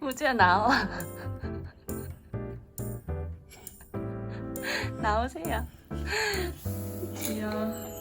우지야 나와. 나오세요. 귀여워.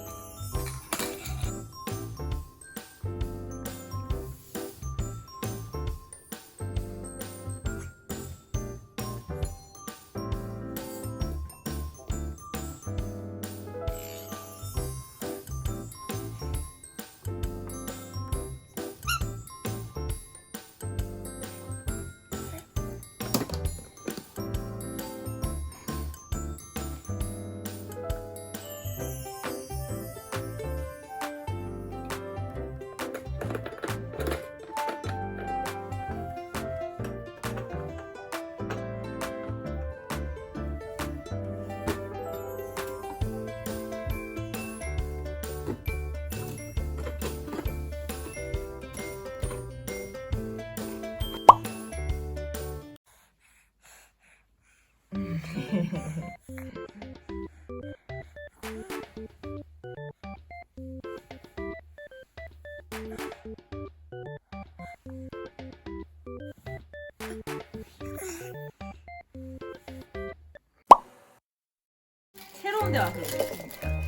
새로운 데 와서 그러니까.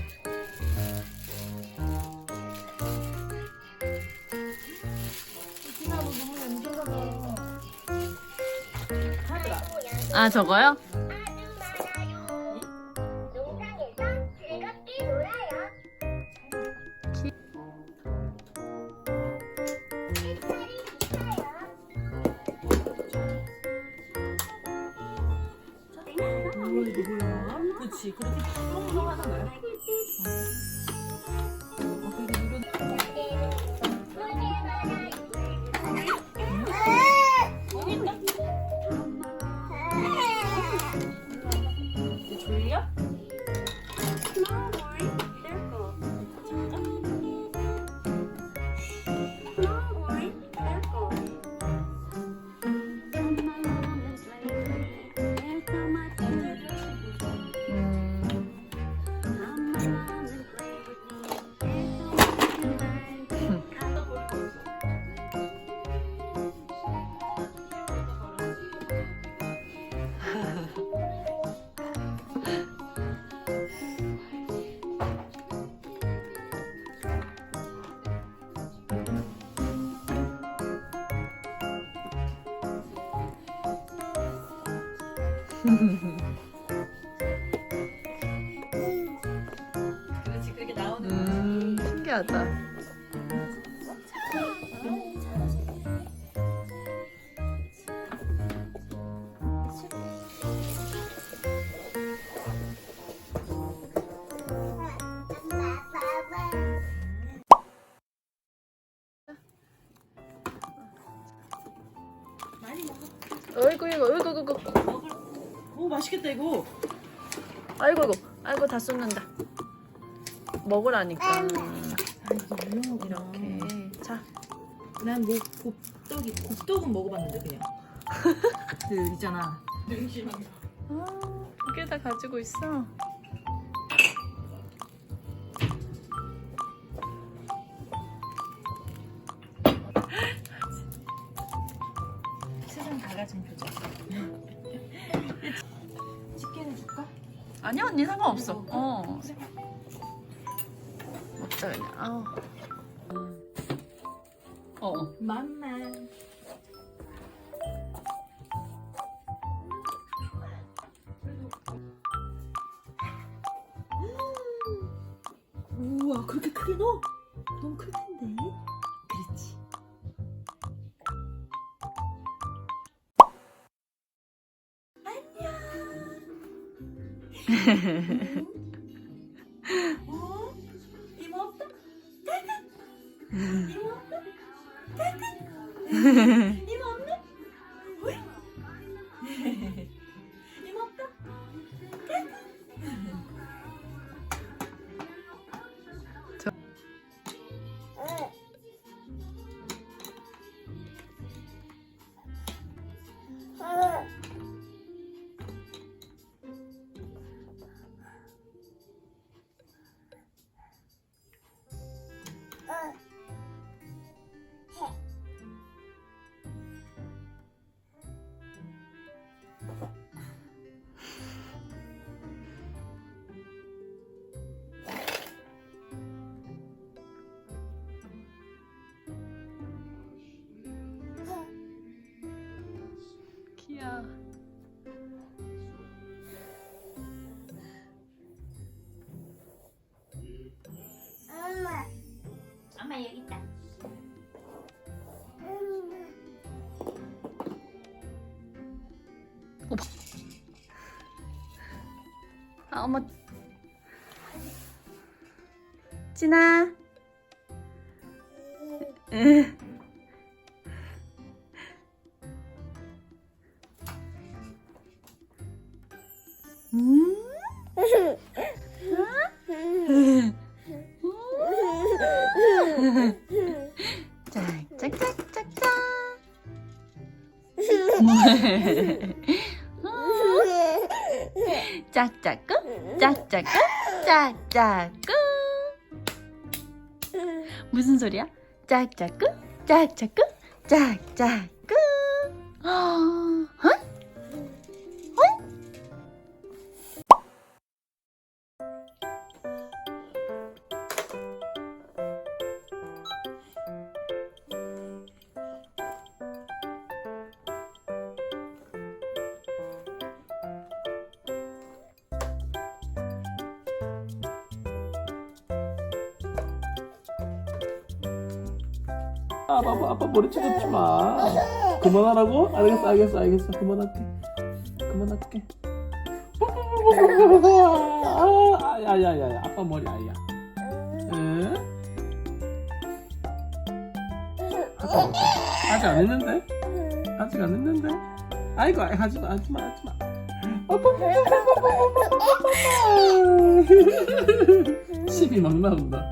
아 저거요? 이게 뭐야? 그렇지. 그렇게 똥똥 하잖아요. 졸려? 그렇지. 그렇게 나오는 거. 신기하다. 많이 먹어. 어이구 이거 어이구 이거. 오 맛있겠다 이거. 아이고 이거. 아이고 다 쏟는다. 먹으라니까. 아 이게 유명하구나. 이렇게. 자. 난 뭐 곱떡은 먹어봤는데 그냥. 그 있잖아. 능심한 거. 아, 두 개 다 가지고 있어. 세상 다 가진 표정. 집게는 줄까? 아니야 언니 상관없어. 어. 먹자 그냥. 아우. 맘마. 우와 그렇게 크게 넣어? 너무 클 텐데. 그렇지. 안녕. 어? 이모 없다? 이모 없다? 이모 없네? 오이? 이모 없다? 어머. 진아. 짝짝짝짝짝. 짝짝꿍 짝짝꿍 짝짝꿍. 무슨 소리야? 짝짝꿍 짝짝꿍 짝짝꿍. 어? 아빠 머리 찍었지 마. 그만하라고? 알겠어. 그만할게. 야야야야, 아빠 머리 아야. 응? 아직 안 했는데? 아이고, 하지마. 침이 막 나온다.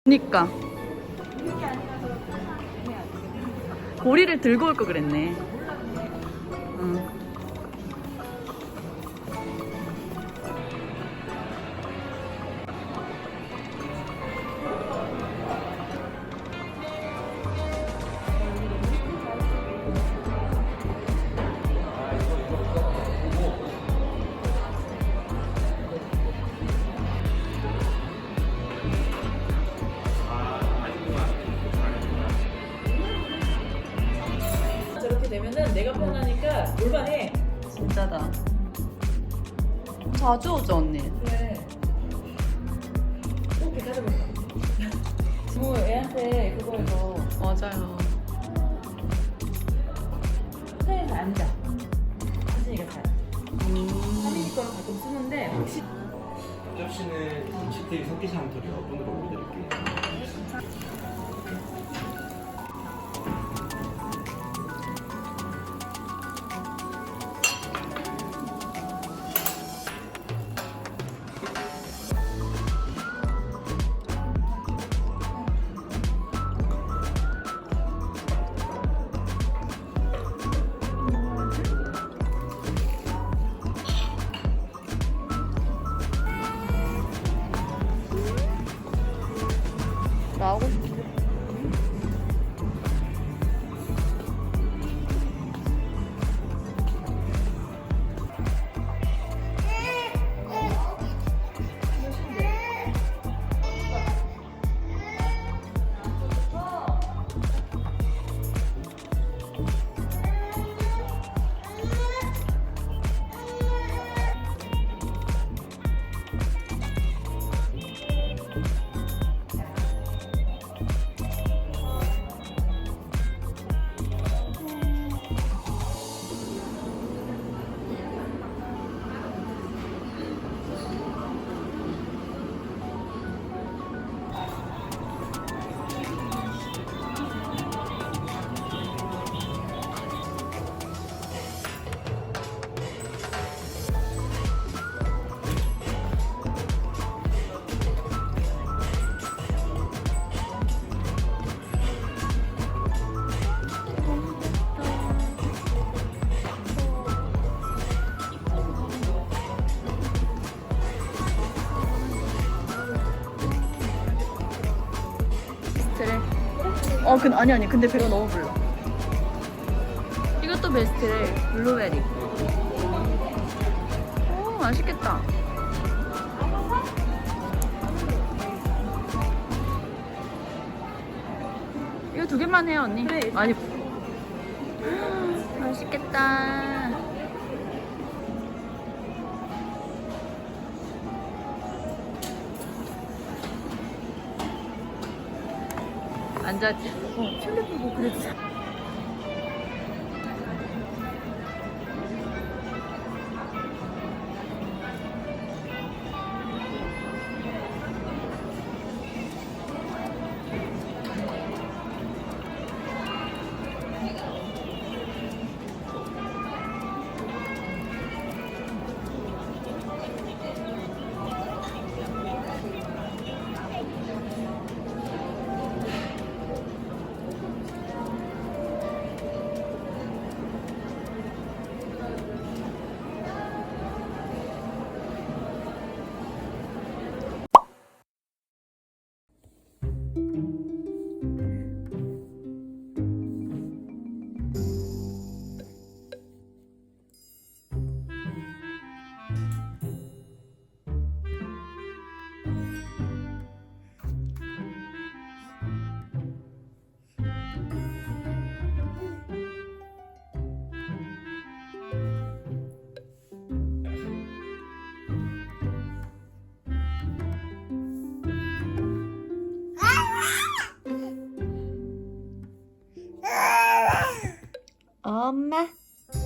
그니까 고리를 들고 올 거 그랬네. 응. 저렇게 되면은 내가 편하니까 올만해. 진짜다. 자주 오죠 언니. 그래. 꼭 기다려봐. 뭐 애한테 그거 해서 맞아요. 차에서 앉아. 하진이가 잘. 하진이 거는 가끔 쓰는데 혹시 접시는 김치들이 섞이지 않도록 여분으로 올려드릴게요. 나오고 싶어. 베스트래. 아니 근데 배가 너무 불러. 이것도 베스트래. 블루베리. 오 맛있겠다. 이거 2개만 해요 언니. 그래. 많이. 맛있겠다. 앉았지. 튤립 보고 그래도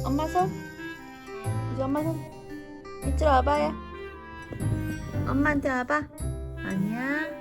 엄마 손. 이제 엄마 손. 이쪽으로 와봐요. 엄마한테 와봐. 아니야.